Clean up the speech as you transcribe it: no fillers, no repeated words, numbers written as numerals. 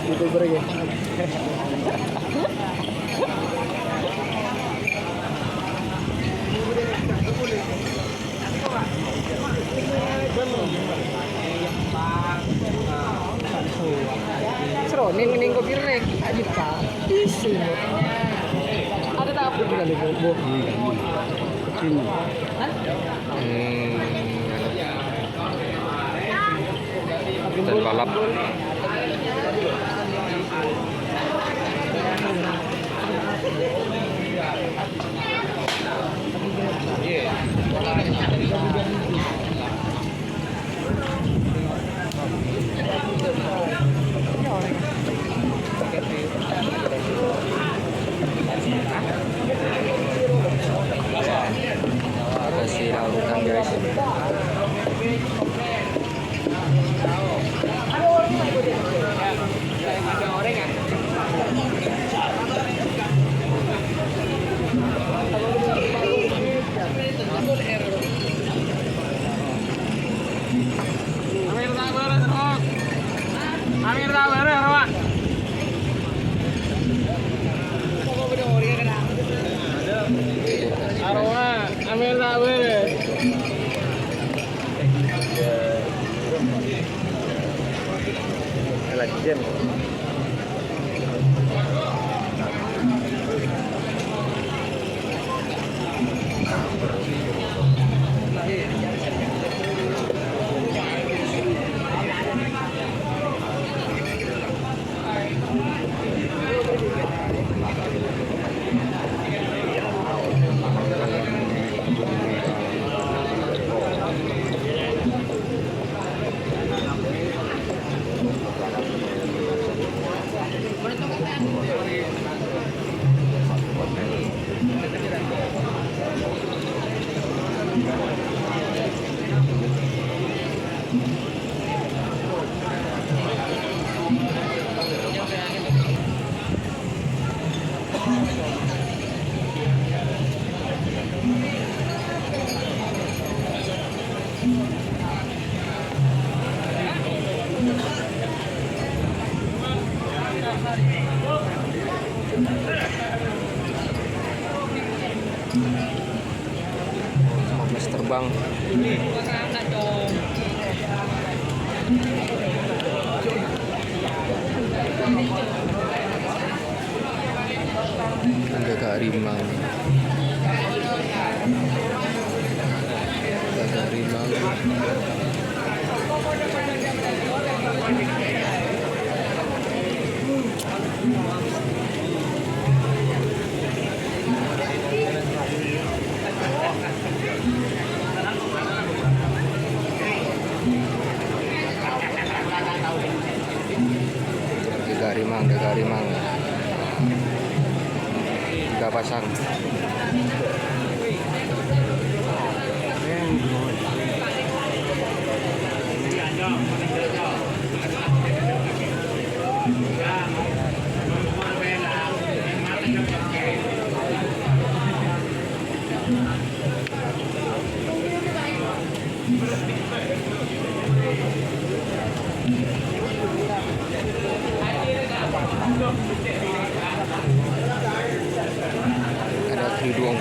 YouTuber ya. Seru ning kopi rek aja Kak. Isi. Ada tak apa juga nih, Bu? Kecil. Hah? Dan balap. Kasih lautan guys. Amir tak beres, Pak. Aroma, Amir tak beres. Legend. Terbang. Ada keharimau. Ada keharimau. Tiga harimau. 3 pasang. Ada kerudung.